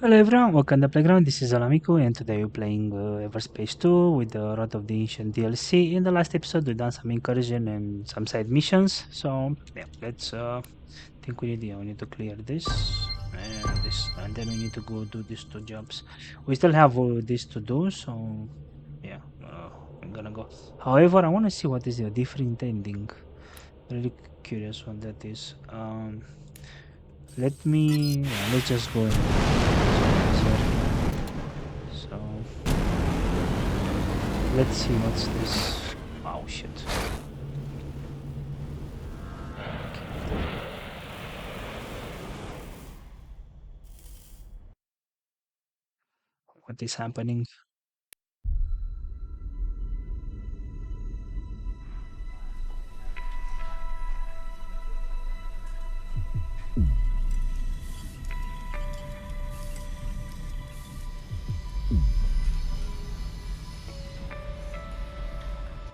Hello everyone, welcome to the playground. This is Alamico, and today we're playing EverSpace 2 with the Wrath of the Ancient DLC. In the last episode, we've done some incursion and some side missions. So yeah, let's. Think we need to clear this and this, and then we need to go do these two jobs. We still have this to do, so yeah, I'm gonna go. However, I want to see what is the different ending. Really curious what that is. Let me. Yeah, let's just go and so let's see what's this. Oh shit. What is happening?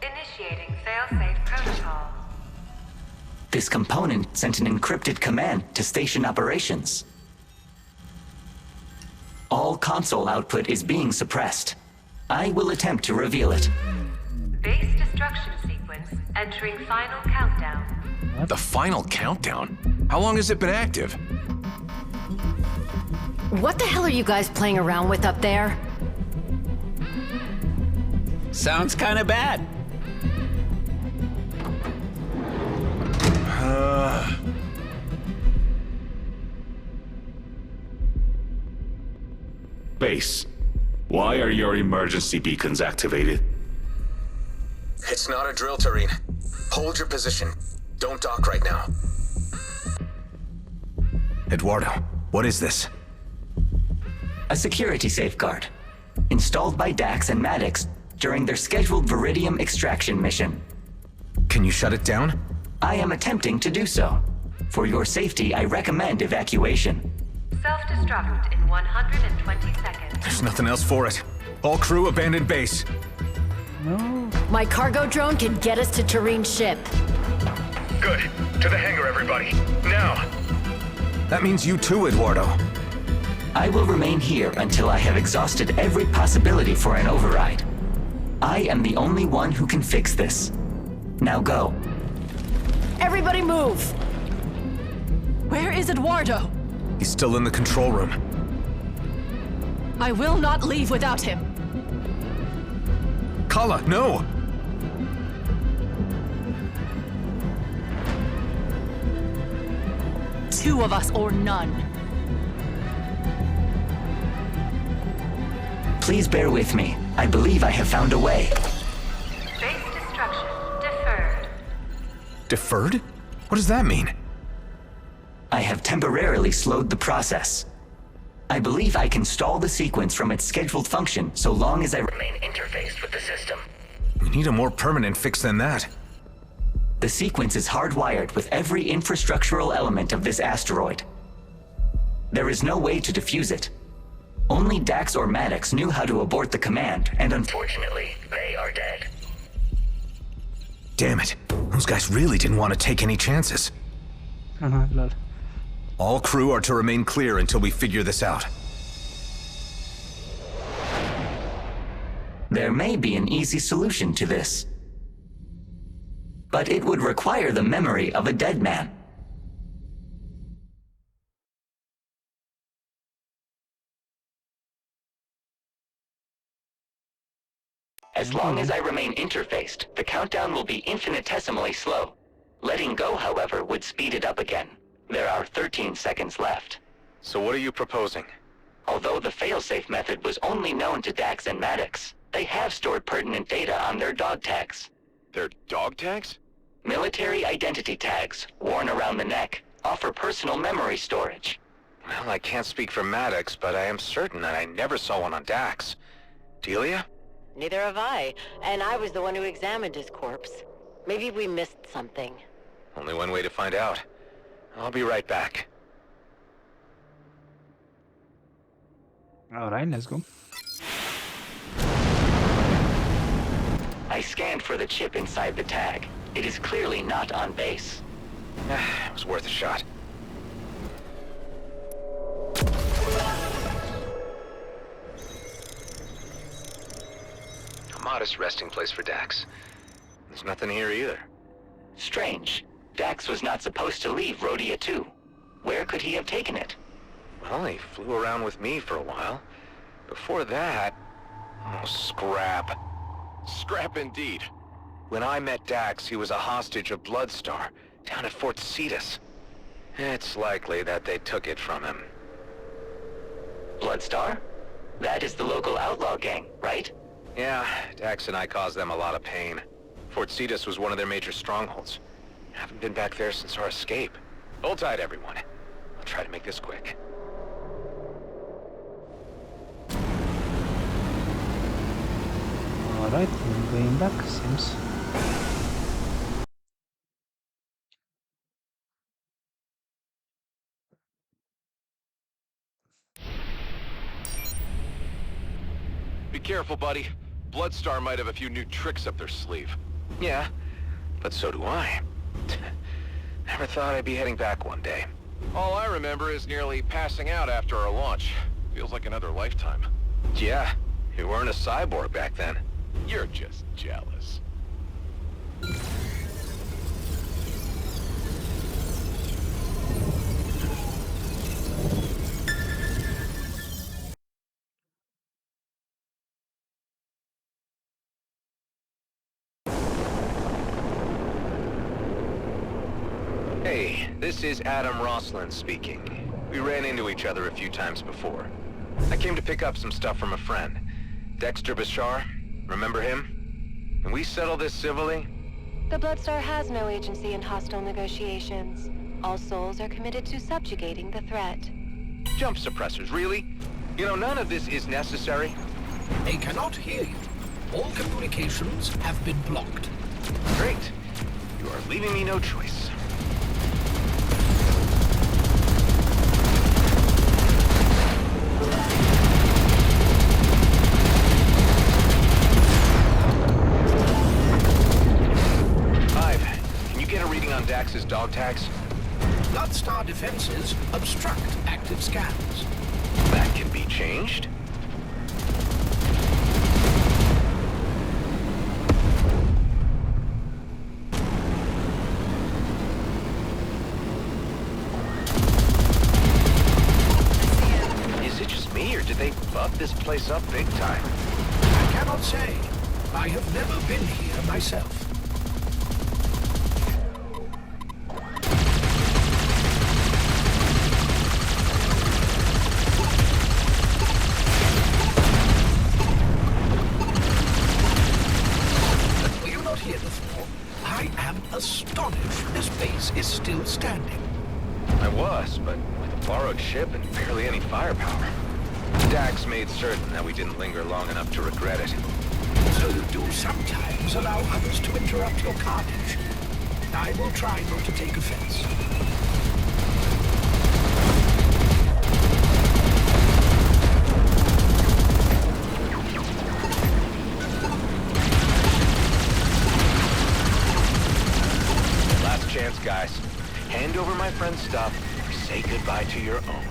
Initiating failsafe protocol. This component sent an encrypted command to station operations. All console output is being suppressed. I will attempt to reveal it. Base destruction sequence entering final countdown. What? The final countdown? How long has it been active? What the hell are you guys playing around with up there? Sounds kinda bad. Base, why are your emergency beacons activated? It's not a drill terrain. Hold your position. Don't dock right now. Eduardo, what is this? A security safeguard, installed by Dax and Maddox during their scheduled Viridium extraction mission. Can you shut it down? I am attempting to do so. For your safety, I recommend evacuation. Self-destruct in 120 seconds. There's nothing else for it. All crew abandon base. No. My cargo drone can get us to Turin's ship. Good. To the hangar, everybody. Now. That means you too, Eduardo. I will remain here until I have exhausted every possibility for an override. I am the only one who can fix this. Now go. Everybody move! Where is Eduardo? He's still in the control room. I will not leave without him. Kala, no! Two of us or none. Please bear with me. I believe I have found a way. Base destruction deferred. Deferred? What does that mean? I have temporarily slowed the process. I believe I can stall the sequence from its scheduled function so long as I remain interfaced with the system. We need a more permanent fix than that. The sequence is hardwired with every infrastructural element of this asteroid. There is no way to defuse it. Only Dax or Maddox knew how to abort the command, and unfortunately, they are dead. Damn it. Those guys really didn't want to take any chances. Lol. All crew are to remain clear until we figure this out. There may be an easy solution to this. But it would require the memory of a dead man. As long as I remain interfaced, the countdown will be infinitesimally slow. Letting go, however, would speed it up again. There are 13 seconds left. So what are you proposing? Although the failsafe method was only known to Dax and Maddox, they have stored pertinent data on their dog tags. Their dog tags? Military identity tags, worn around the neck, offer personal memory storage. Well, I can't speak for Maddox, but I am certain that I never saw one on Dax. Delia? Neither have I, and I was the one who examined his corpse. Maybe we missed something. Only one way to find out. I'll be right back. Alright, let's go. I scanned for the chip inside the tag. It is clearly not on base. It was worth a shot. modest resting place for Dax. There's nothing here either. Strange. Dax was not supposed to leave Rhodia 2. Where could he have taken it? Well, he flew around with me for a while. Before that... Oh, scrap. Scrap indeed. When I met Dax, he was a hostage of Bloodstar, down at Fort Cetus. It's likely that they took it from him. Bloodstar? That is the local outlaw gang, right? Yeah, Dax and I caused them a lot of pain. Fort Cetus was one of their major strongholds. Haven't been back there since our escape. Hold tight, everyone. I'll try to make this quick. Alright, I'm going back, seems. Be careful, buddy. Bloodstar might have a few new tricks up their sleeve. Yeah, but so do I. Never thought I'd be heading back one day. All I remember is nearly passing out after our launch. Feels like another lifetime. Yeah, you weren't a cyborg back then. You're just jealous. Hey, this is Adam Roslin speaking. We ran into each other a few times before. I came to pick up some stuff from a friend. Dexter Bashar, remember him? Can we settle this civilly? The Bloodstar has no agency in hostile negotiations. All souls are committed to subjugating the threat. Jump suppressors, really? You know, none of this is necessary. They cannot hear you. All communications have been blocked. Great. You are leaving me no choice. On Dax's dog tags? Bloodstar defenses obstruct active scans. That can be changed? Is it just me, or did they buff this place up big time? I cannot say. I have never been here myself. Astonished this base is still standing. I was, but with a borrowed ship and barely any firepower. Dax made certain that we didn't linger long enough to regret it. So you do sometimes allow others to interrupt your carnage. I will try not to take offense. Chance, guys. Hand over my friend's stuff, or say goodbye to your own.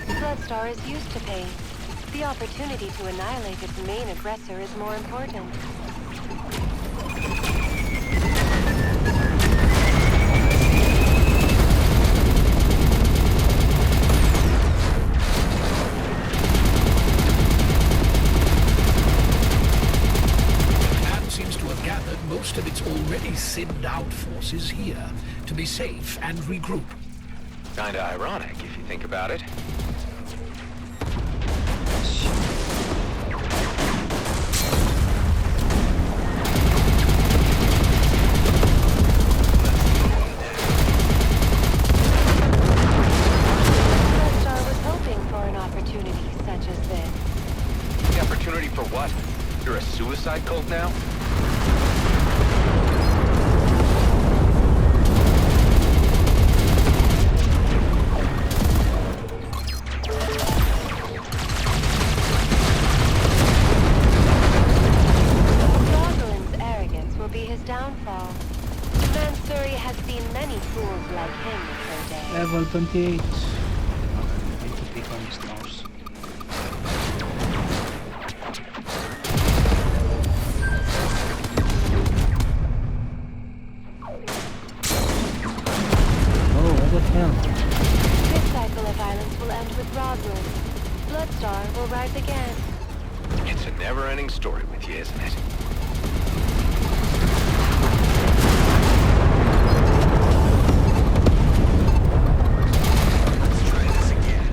Bloodstar is used to pain. The opportunity to annihilate its main aggressor is more important. Most of its already thinned out forces here to be safe and regroup. Kinda ironic if you think about it. Bloodstar was hoping for an opportunity such as this. The opportunity for what? You're a suicide cult now? Downfall. Mansuri has seen many fools like him in her day. Level 28. Okay, I need to pick on the stars. Roslyn, Bloodstar will rise again. It's a never-ending story with you, isn't it? Let's try this again.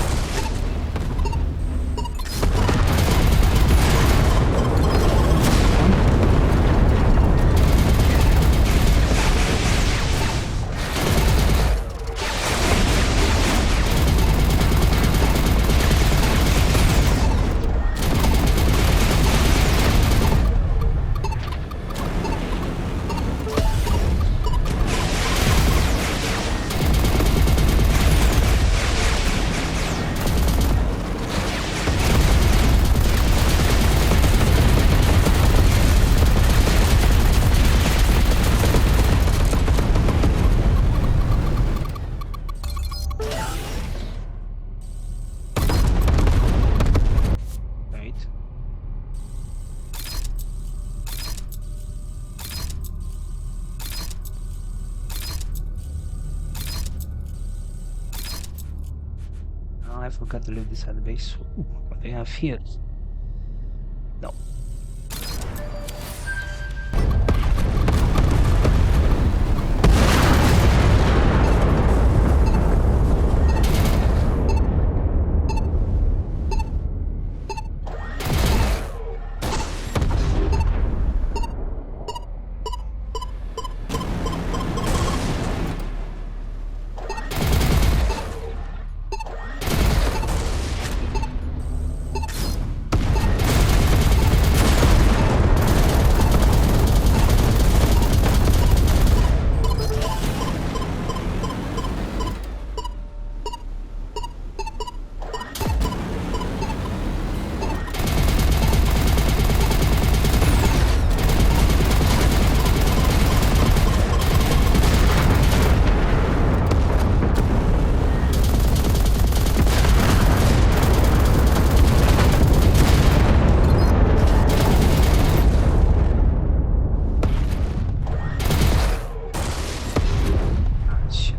Wait. Oh, I forgot to leave this at the base. Ooh, what do I have here? No. Shit.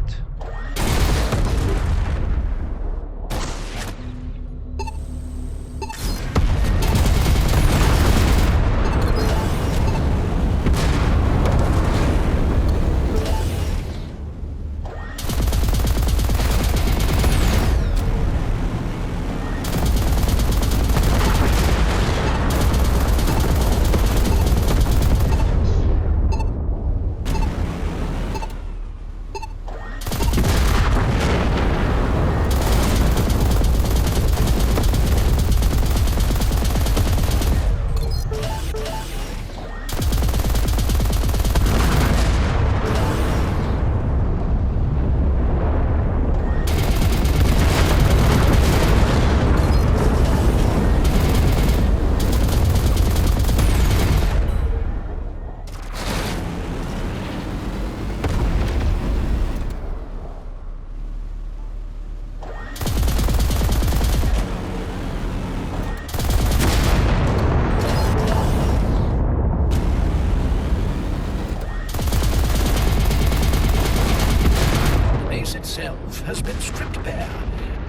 Base itself has been stripped bare,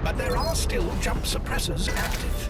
but there are still jump suppressors active.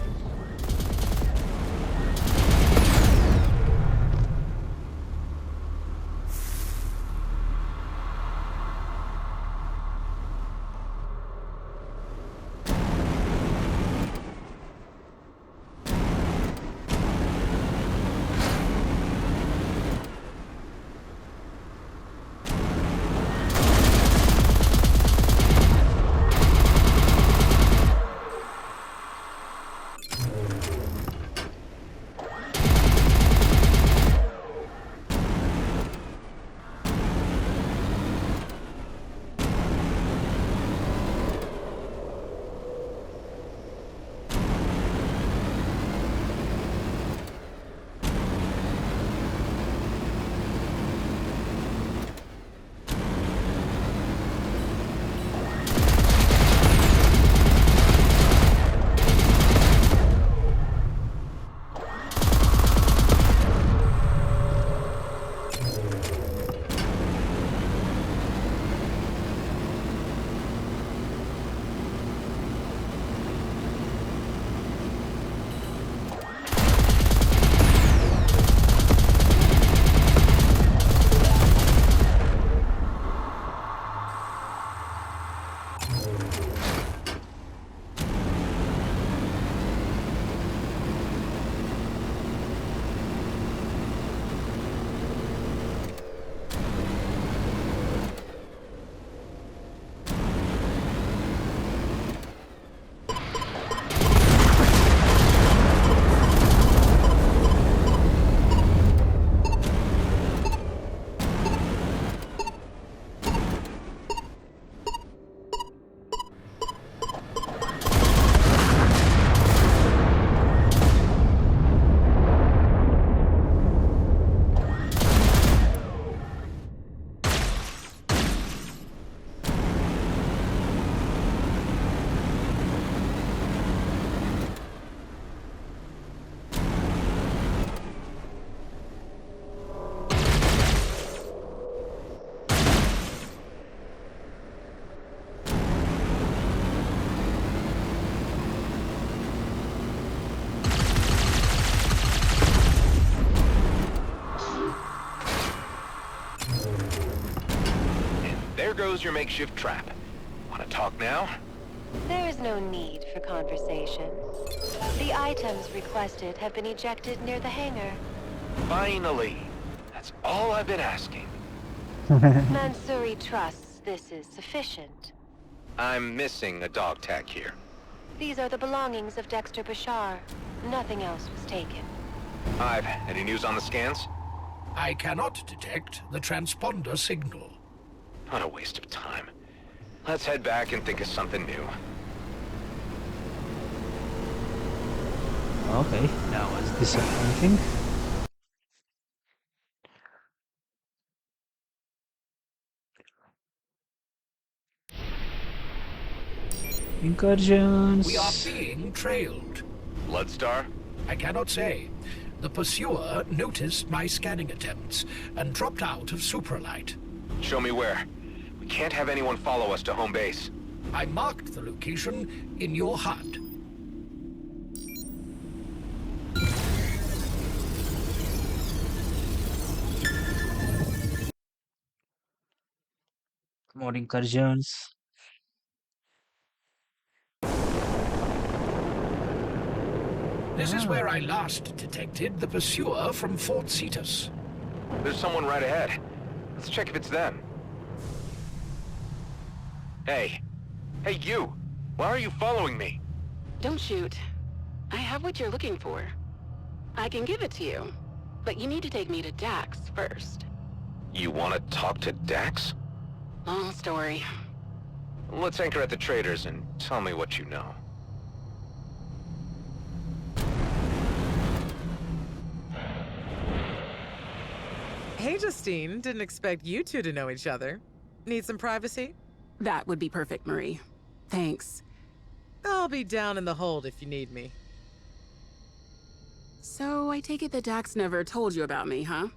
chose your makeshift trap. Want to talk now? There is no need for conversation. The items requested have been ejected near the hangar. Finally. That's all I've been asking. Mansouri trusts this is sufficient. I'm missing a dog tag here. These are the belongings of Dexter Bashar. Nothing else was taken. Hive, any news on the scans? I cannot detect the transponder signal. What a waste of time. Let's head back and think of something new. Okay, that was disappointing. Incursions. We are being trailed. Bloodstar? I cannot say. The pursuer noticed my scanning attempts and dropped out of Supralight. Show me where. We can't have anyone follow us to home base. I marked the location in your HUD. More incursions. This is where I last detected the pursuer from Fort Cetus. There's someone right ahead. Let's check if it's them. Hey. Hey, you! Why are you following me? Don't shoot. I have what you're looking for. I can give it to you, but you need to take me to Dax first. You want to talk to Dax? Long story. Let's anchor at the traders and tell me what you know. Hey, Justine. Didn't expect you two to know each other. Need some privacy? That would be perfect, Marie. Thanks. I'll be down in the hold if you need me. So, I take it that Dax never told you about me, huh?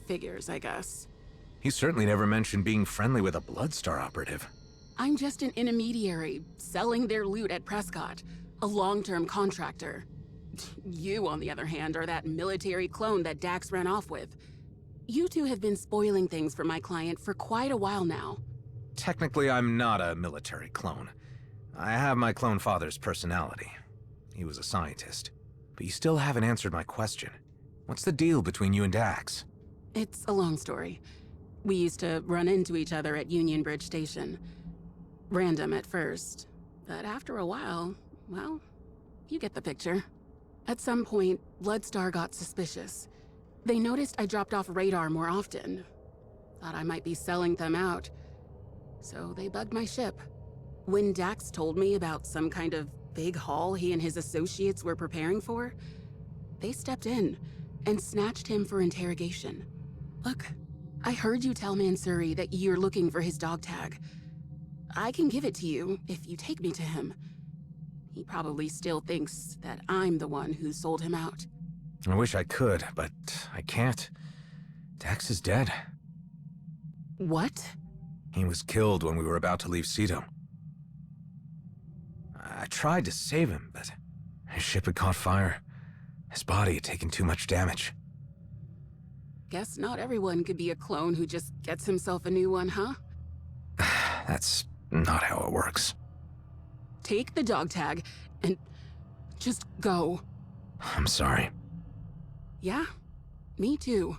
Figures, I guess. He certainly never mentioned being friendly with a Bloodstar operative. I'm just an intermediary, selling their loot at Prescott. A long-term contractor. You, on the other hand, are that military clone that Dax ran off with. You two have been spoiling things for my client for quite a while now. Technically, I'm not a military clone. I have my clone father's personality. He was a scientist. But you still haven't answered my question. What's the deal between you and Dax? It's a long story. We used to run into each other at Union Bridge Station. Random at first, but after a while, well, you get the picture. At some point, Bloodstar got suspicious. They noticed I dropped off radar more often. Thought I might be selling them out. So they bugged my ship. When Dax told me about some kind of big haul he and his associates were preparing for, they stepped in and snatched him for interrogation. Look, I heard you tell Mansouri that you're looking for his dog tag. I can give it to you if you take me to him. He probably still thinks that I'm the one who sold him out. I wish I could, but I can't. Dax is dead. What? He was killed when we were about to leave Ceto. I tried to save him, but his ship had caught fire. His body had taken too much damage. Guess not everyone could be a clone who just gets himself a new one, huh? That's not how it works. Take the dog tag and just go. I'm sorry. Yeah, me too.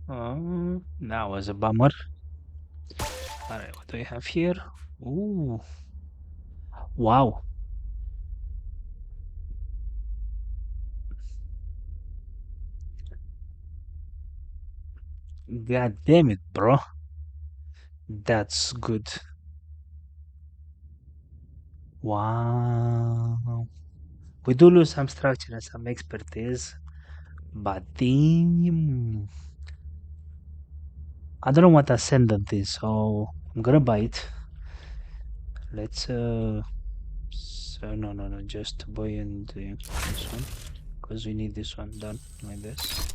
That was a bummer. Alright, what do we have here? Ooh. Wow. God damn it, bro. That's good. Wow. We do lose some structure and some expertise, but damn. I don't know what ascendant is, so I'm gonna buy it. Let's so no, just buy and this one, because we need this one done like this.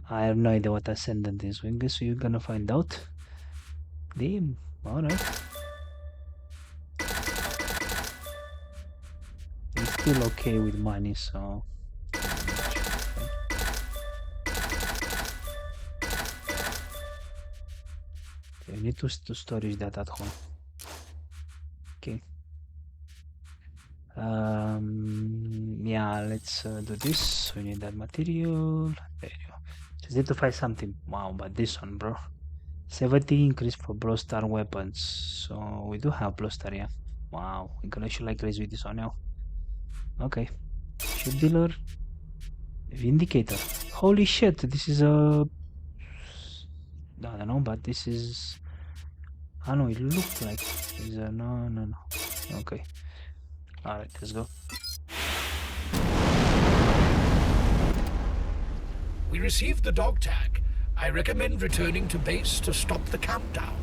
I have no idea what ascendant is. I guess you're gonna find out. Damn. Alright. It's still okay with money, so Okay, need to storage that at home. Okay. Yeah, let's do this. We need that material. There you go. Just need to find something. Wow, but this one, bro. 70 increase for Blowstar weapons. So we do have Blowstar, yeah. Wow, we can actually like raise with this one now. Okay. Ship dealer. Vindicator. Holy shit, this is a... I don't know, but this is... I don't know, it looked like... Is a... No. Okay. Alright, let's go. We received the dog tag. I recommend returning to base to stop the countdown.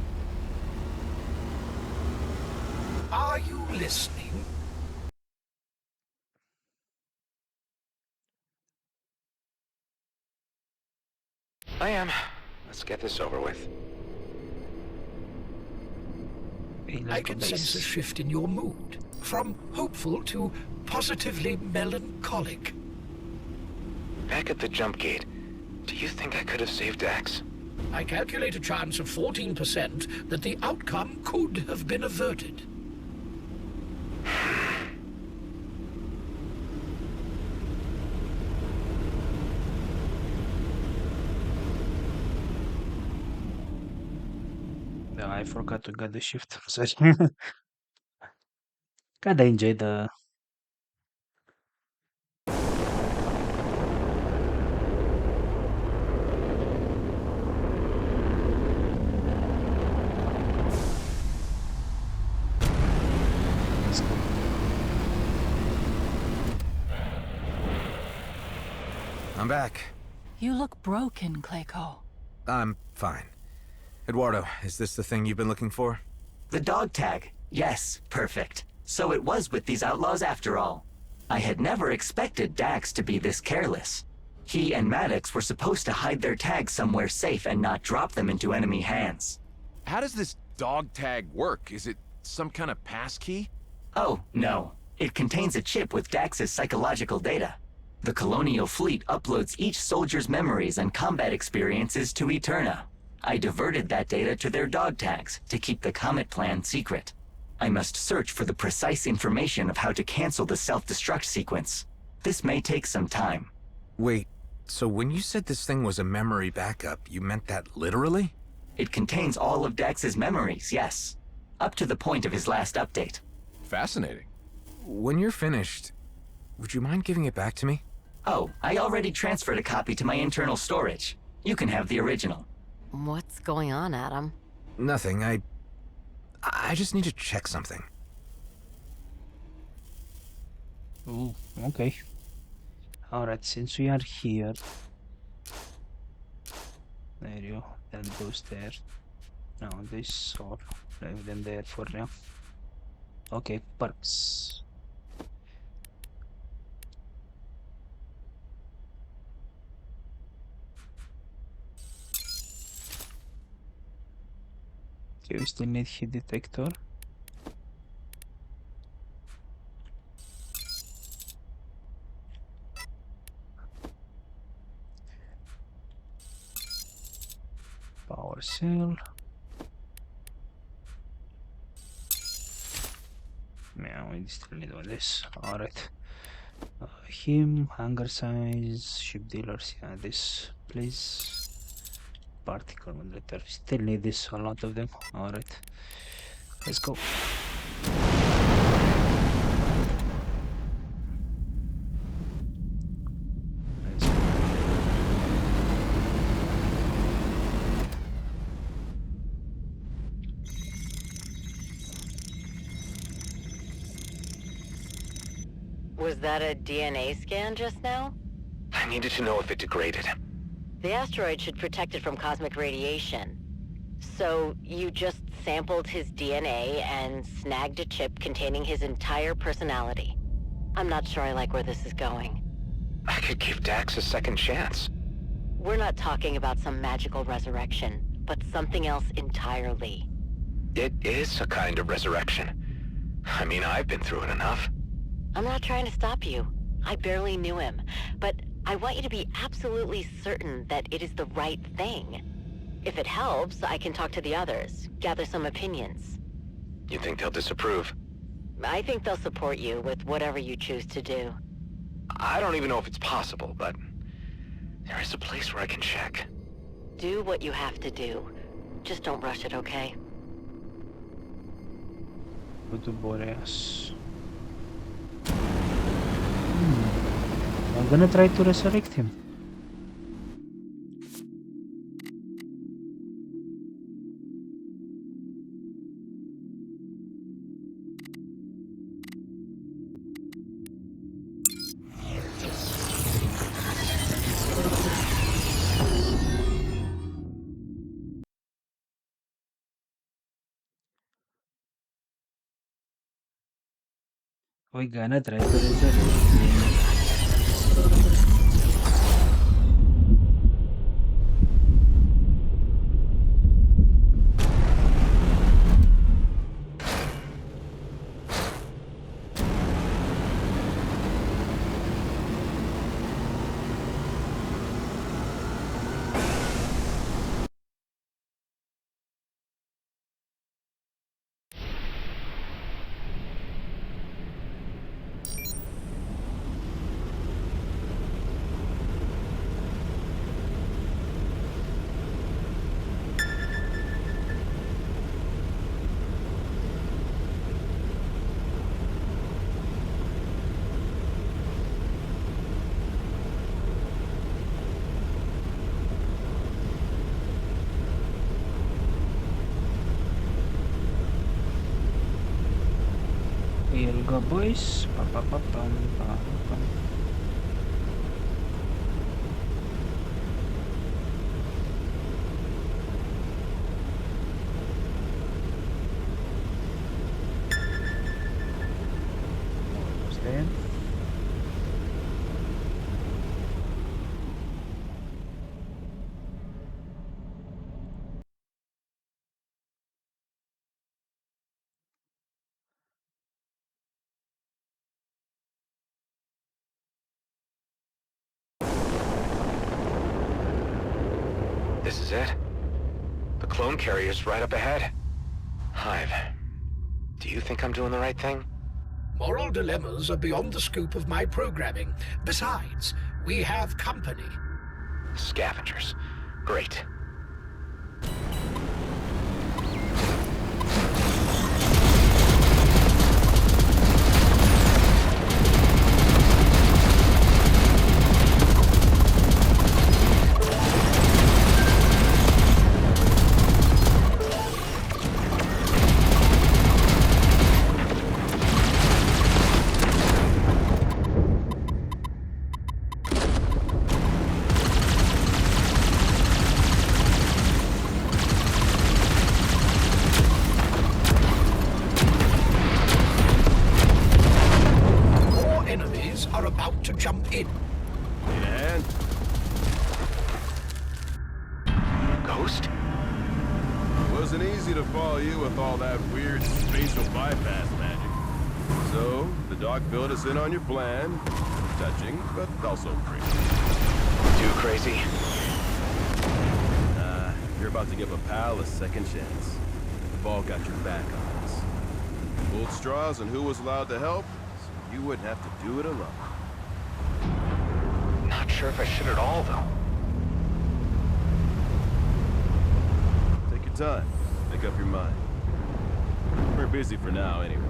Are you listening? I am. Let's get this over with. I can sense a shift in your mood, from hopeful to positively melancholic. Back at the jump gate, do you think I could have saved Dax? I calculate a chance of 14% that the outcome could have been averted. No, I forgot to get the shift. Sorry. Kinda enjoyed the... I'm back. You look broken, Clayco. I'm fine. Eduardo, is this the thing you've been looking for? The dog tag. Yes, perfect. So it was with these outlaws after all. I had never expected Dax to be this careless. He and Maddox were supposed to hide their tags somewhere safe and not drop them into enemy hands. How does this dog tag work? Is it some kind of passkey? Oh, no. It contains a chip with Dax's psychological data. The Colonial Fleet uploads each soldier's memories and combat experiences to Eterna. I diverted that data to their dog tags to keep the Comet plan secret. I must search for the precise information of how to cancel the self-destruct sequence. This may take some time. Wait, so when you said this thing was a memory backup, you meant that literally? It contains all of Dax's memories, yes. Up to the point of his last update. Fascinating. When you're finished, would you mind giving it back to me? Oh, I already transferred a copy to my internal storage. You can have the original. What's going on, Adam? Nothing, I just need to check something. Oh, okay. Alright, since we are here... There you go. That goes there. No, this or leave them there for now. Okay, perks. Okay, we still need hit detector. Power cell. Yeah, we still need all this. Alright. Him, hangar size, ship dealers. Yeah, this, please. Particle moderator. Still need this, a lot of them. Alright. Let's go. Was that a DNA scan just now? I needed to know if it degraded. The asteroid should protect it from cosmic radiation. So, you just sampled his DNA and snagged a chip containing his entire personality. I'm not sure I like where this is going. I could give Dax a second chance. We're not talking about some magical resurrection, but something else entirely. It is a kind of resurrection. I mean, I've been through it enough. I'm not trying to stop you. I barely knew him, but I want you to be absolutely certain that it is the right thing. If it helps, I can talk to the others, gather some opinions. You think they'll disapprove? I think they'll support you with whatever you choose to do. I don't even know if it's possible, but there is a place where I can check. Do what you have to do. Just don't rush it, okay? Proto Boreas. I'm gonna try to resurrect him. We're gonna try to resurrect him. Here we go, boys. Pa, pa, pa, pam, pa, pam. Almost there. This is it. The clone carrier's right up ahead. Hive, do you think I'm doing the right thing? Moral dilemmas are beyond the scope of my programming. Besides, we have company. Scavengers. Great. Build us in on your plan. Touching, but also crazy. Too crazy? You're about to give a pal a second chance. The ball got your back on this. Pulled straws on who was allowed to help, so you wouldn't have to do it alone. Not sure if I should at all, though. Take your time. Make up your mind. We're busy for now, anyway.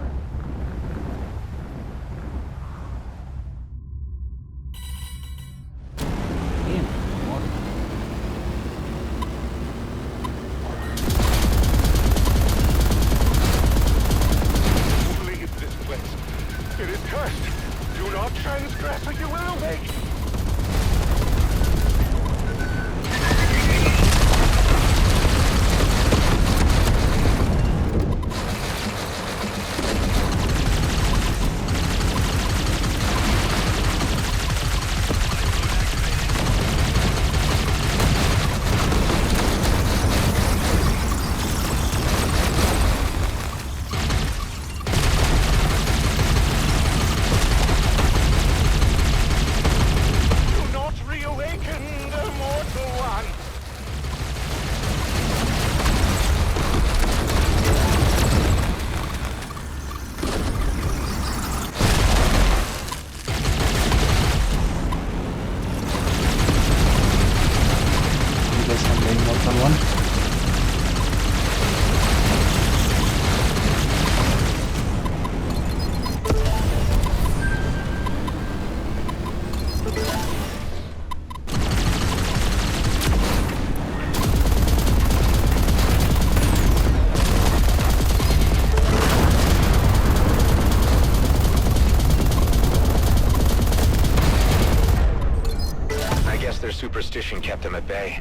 superstition kept them at bay.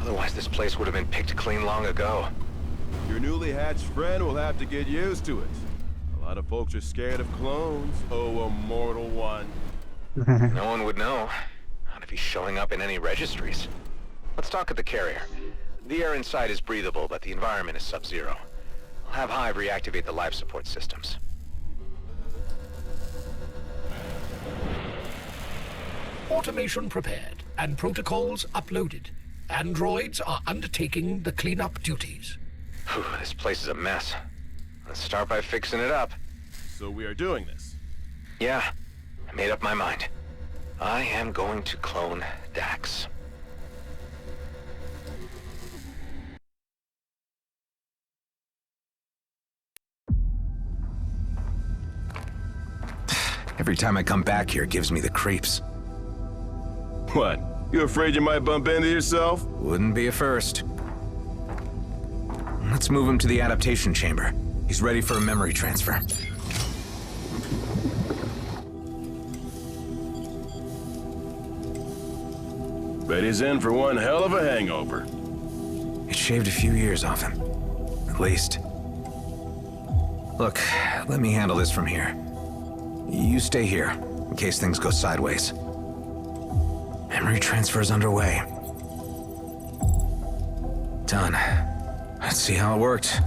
Otherwise, this place would have been picked clean long ago. Your newly hatched friend will have to get used to it. A lot of folks are scared of clones, oh immortal one. No one would know. Not if he's showing up in any registries. Let's talk at the carrier. The air inside is breathable, but the environment is sub-zero. I'll have Hive reactivate the life support systems. Automation prepared and protocols uploaded. Androids are undertaking the cleanup duties. Whew, this place is a mess. Let's start by fixing it up. So we are doing this? Yeah, I made up my mind. I am going to clone Dax. Every time I come back here, it gives me the creeps. What? You afraid you might bump into yourself? Wouldn't be a first. Let's move him to the adaptation chamber. He's ready for a memory transfer. Bet he's in for one hell of a hangover. It shaved a few years off him. At least. Look, let me handle this from here. You stay here, in case things go sideways. Memory transfer's underway. Done. Let's see how it worked.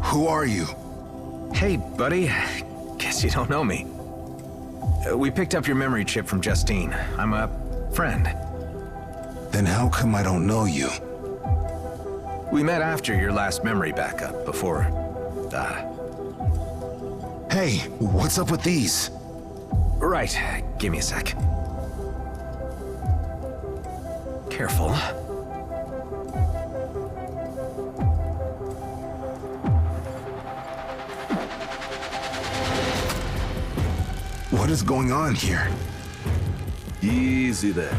Who are you? Hey, buddy. Guess you don't know me. We picked up your memory chip from Justine. I'm a friend. Then how come I don't know you? We met after your last memory backup, before... Hey, what's up with these? Right, give me a sec. Careful. What is going on here? Easy there.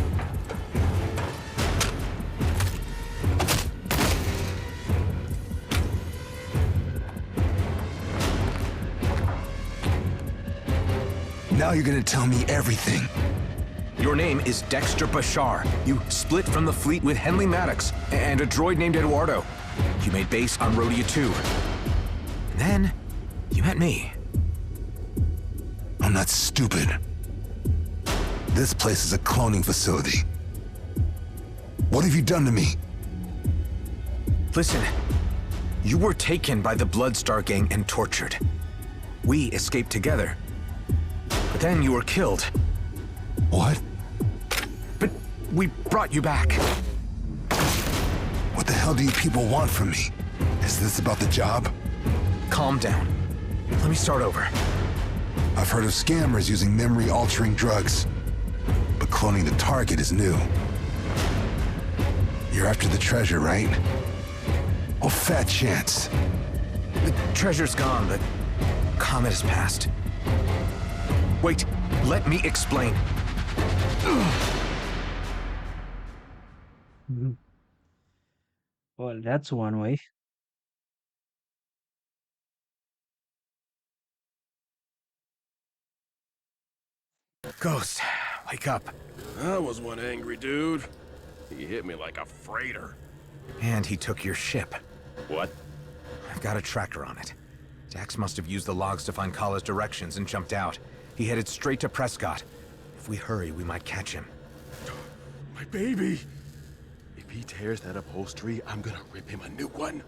Now you're gonna tell me everything. Your name is Dexter Bashar. You split from the fleet with Henley Maddox and a droid named Eduardo. You made base on Rhodia 2. And then, you met me. I'm not stupid. This place is a cloning facility. What have you done to me? Listen, you were taken by the Bloodstar gang and tortured. We escaped together. But then you were killed. What? But we brought you back. What the hell do you people want from me? Is this about the job? Calm down. Let me start over. I've heard of scammers using memory-altering drugs. But cloning the target is new. You're after the treasure, right? Oh, fat chance. The treasure's gone. The comet has passed. Wait, let me explain. Well, that's one way. Ghost, wake up. I was one angry dude. He hit me like a freighter. And he took your ship. What? I've got a tracker on it. Dax must have used the logs to find Kala's directions and jumped out. He headed straight to Prescott. If we hurry, we might catch him. My baby! If he tears that upholstery, I'm gonna rip him a new one.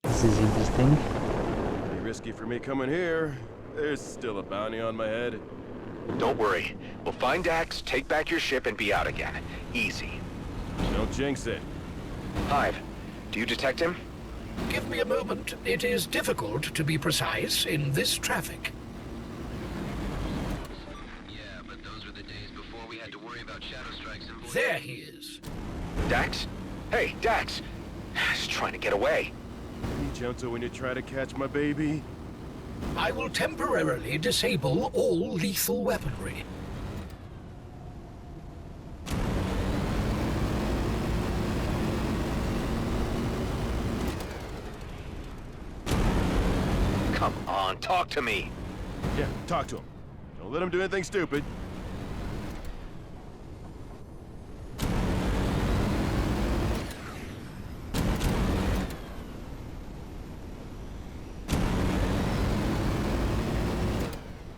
This is interesting. Pretty risky for me coming here. There's still a bounty on my head. Don't worry. We'll find Dax, take back your ship, and be out again. Easy. Don't jinx it. Hive, do you detect him? Give me a moment. It is difficult to be precise in this traffic. Yeah, but those were the days before we had to worry about shadow strikes and... There he is. Dax? Hey, Dax! He's trying to get away. Be gentle when you try to catch my baby. I will temporarily disable all lethal weaponry. Come on, talk to me. Yeah, talk to him. Don't let him do anything stupid.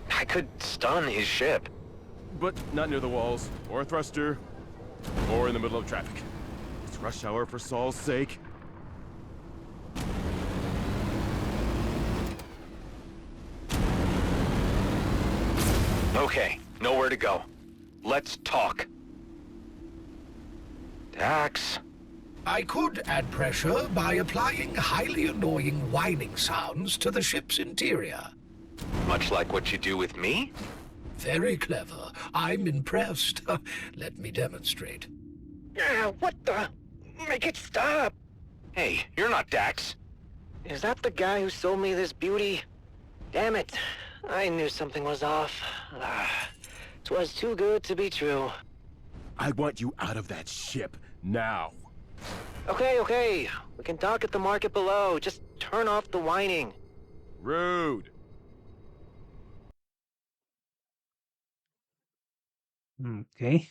I could stun his ship. But not near the walls, or a thruster, or in the middle of traffic. It's rush hour for Saul's sake. Okay, nowhere to go. Let's talk. Dax. I could add pressure by applying highly annoying whining sounds to the ship's interior. Much like what you do with me? Very clever. I'm impressed. Let me demonstrate. What the? Make it stop! Hey, you're not Dax. Is that the guy who sold me this beauty? Damn it. I knew something was off. It was too good to be true. I want you out of that ship, now. Okay. We can talk at the market below. Just turn off the whining. Rude. Okay.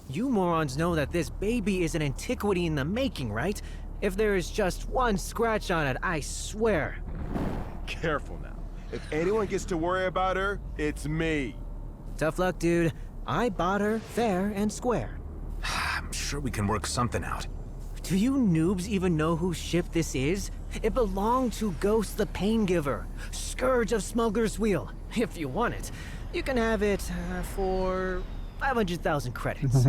You morons know that this baby is an antiquity in the making, right? If there is just one scratch on it, I swear. Careful now. If anyone gets to worry about her, it's me. Tough luck, dude. I bought her fair and square. I'm sure we can work something out. Do you noobs even know whose ship this is? It belonged to Ghost the Pain Giver, Scourge of Smuggler's Wheel. If you want it, you can have it for 500,000 credits.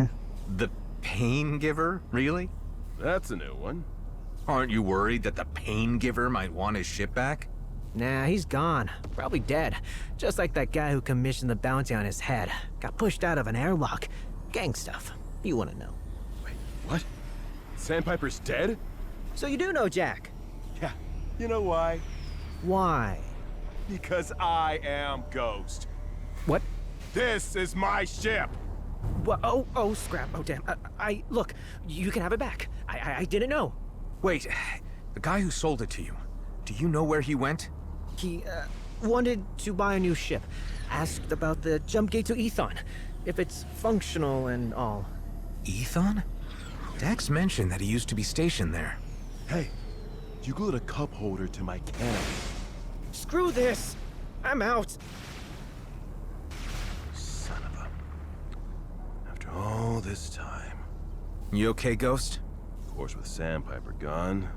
The Pain Giver? Really? That's a new one. Aren't you worried that the Pain Giver might want his ship back? Nah, he's gone. Probably dead. Just like that guy who commissioned the bounty on his head. Got pushed out of an airlock. Gang stuff. You want to know. Wait, what? Sandpiper's dead? So you do know Jack? Yeah. You know why? Why? Because I am Ghost. What? This is my ship! Oh, scrap. Oh, damn. Look, you can have it back. I didn't know. Wait, the guy who sold it to you, do you know where he went? He, wanted to buy a new ship. Asked about the jump gate to Ethon. If it's functional and all. Ethon? Dax mentioned that he used to be stationed there. Hey, you glued a cup holder to my cannon. Screw this! I'm out! Son of a... After all this time... You okay, Ghost? Of course, with Sandpiper gone,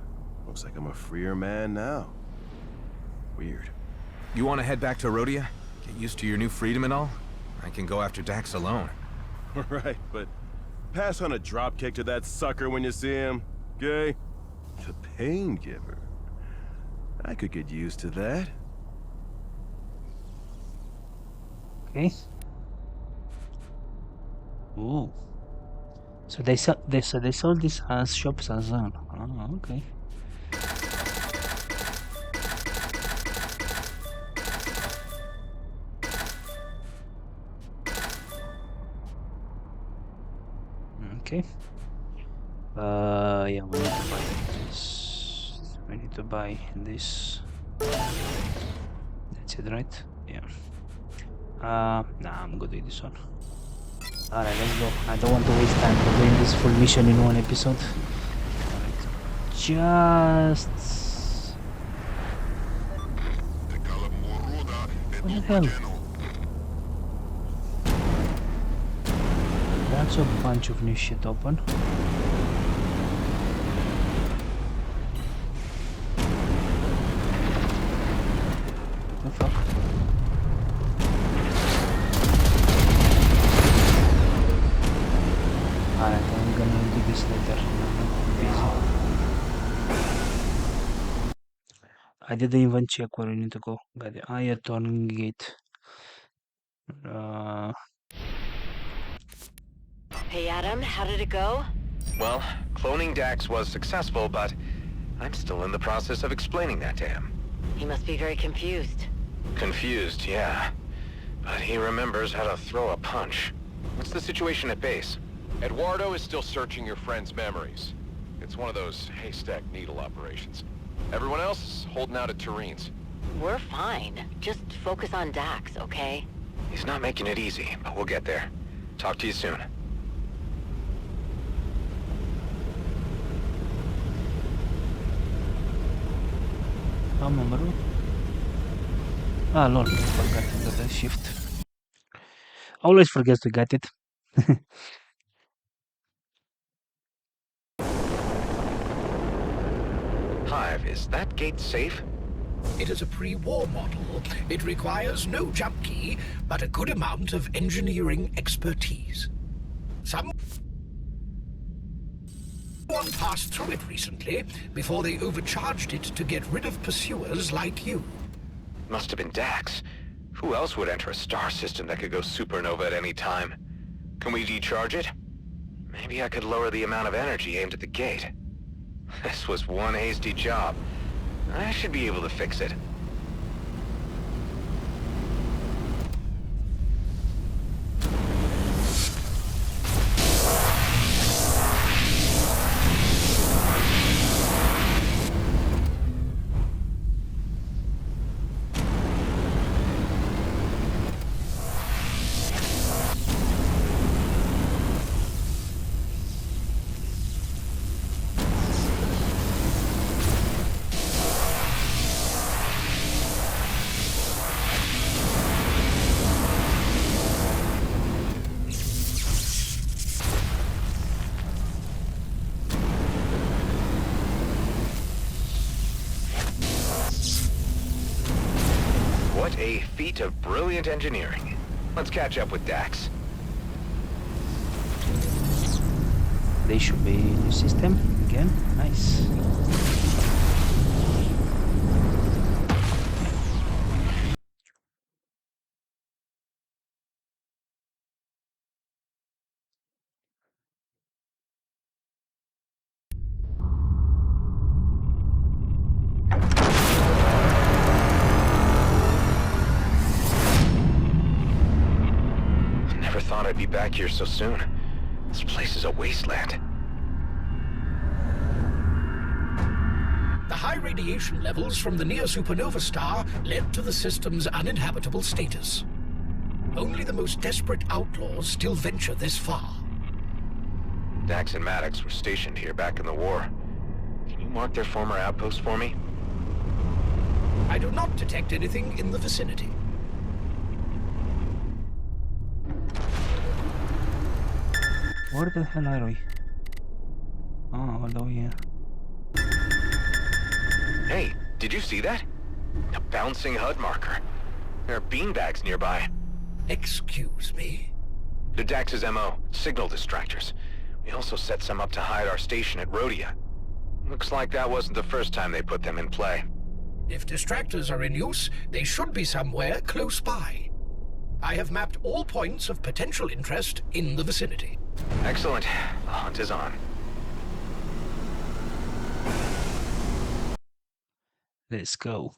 looks like I'm a freer man now. Weird. You want to head back to Rhodia? Get used to your new freedom and all? I can go after Dax alone. Right, but pass on a dropkick to that sucker when you see him, okay? The Pain Giver. I could get used to that. Okay. Ooh. So they sold this as shops as well. Oh, okay. Okay. Yeah, we need to buy this. We need to buy this. That's it, right? Yeah. Nah, I'm good with this one. Alright, let's go. I don't want to waste time for doing this full mission in one episode. Alright. Just... What the hell? That's a bunch of new shit open. The fuck? Alright, I'm gonna do this later. I'm busy. I didn't even check where we need to go. Got the Ayaton gate. Hey Adam, how did it go? Well, cloning Dax was successful, but I'm still in the process of explaining that to him. He must be very confused. Confused, yeah. But he remembers how to throw a punch. What's the situation at base? Eduardo is still searching your friend's memories. It's one of those haystack needle operations. Everyone else is holding out at Turene's. We're fine. Just focus on Dax, okay? He's not making it easy, but we'll get there. Talk to you soon. Come bro. Lol, I forgot to the shift. Always forgets to get it. Hive, is that gate safe? It is a pre-war model. It requires no jump key, but a good amount of engineering expertise. Someone passed through it recently before they overcharged it to get rid of pursuers like you. Must have been Dax. Who else would enter a star system that could go supernova at any time? Can we decharge it? Maybe I could lower the amount of energy aimed at the gate. This was one hasty job. I should be able to fix it. What a feat of brilliant engineering. Let's catch up with Dax. They should be in the system again. Nice. Never thought I'd be back here so soon. This place is a wasteland. The high radiation levels from the near supernova star led to the system's uninhabitable status. Only the most desperate outlaws still venture this far. Dax and Maddox were stationed here back in the war. Can you mark their former outpost for me? I do not detect anything in the vicinity. Where the hell are we? Oh, all the way here. Hey, did you see that? A bouncing HUD marker. There are beanbags nearby. Excuse me? The Dax's MO, signal distractors. We also set some up to hide our station at Rhodia. Looks like that wasn't the first time they put them in play. If distractors are in use, they should be somewhere close by. I have mapped all points of potential interest in the vicinity. Excellent. The hunt is on. Let's go.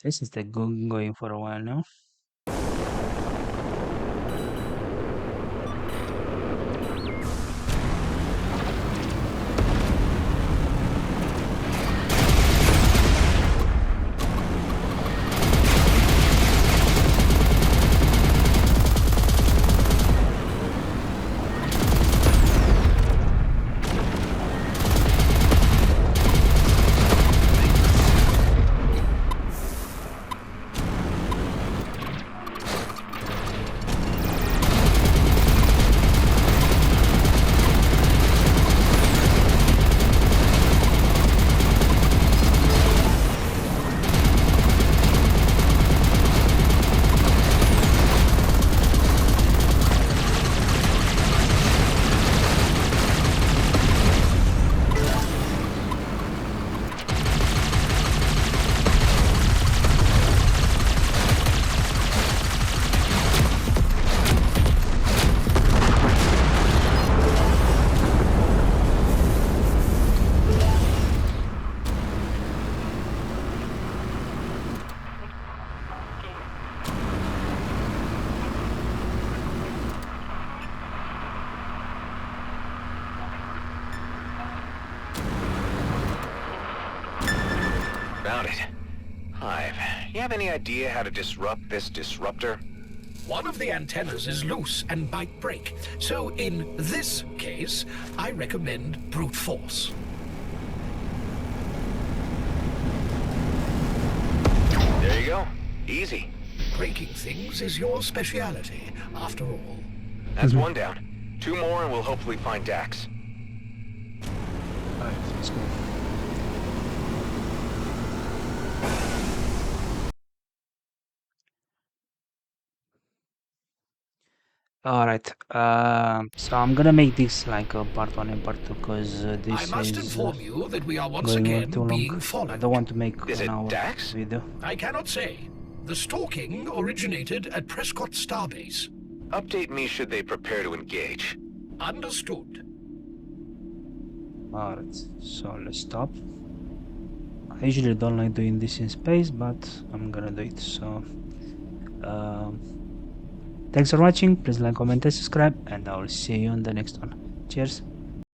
This is the going for a while now. about it. Hive, you have any idea how to disrupt this disruptor? One of the antennas is loose and might break, so in this case, I recommend brute force. There you go. Easy. Breaking things is your speciality, after all. That's one down. 2 more and we'll hopefully find Dax. Alright, let's go. Alright, so I'm gonna make this like a part 1 and part 2 because I this must is inform you that we are once going on again too being long. followed. I don't want to make Is an it hour Dax? video. I cannot say. The stalking originated at Prescott Starbase. Update me should they prepare to engage. Understood. Alright, so let's stop. I usually don't like doing this in space, but I'm gonna do it. So thanks for watching. Please like, comment and subscribe, and I will see you on the next one. Cheers.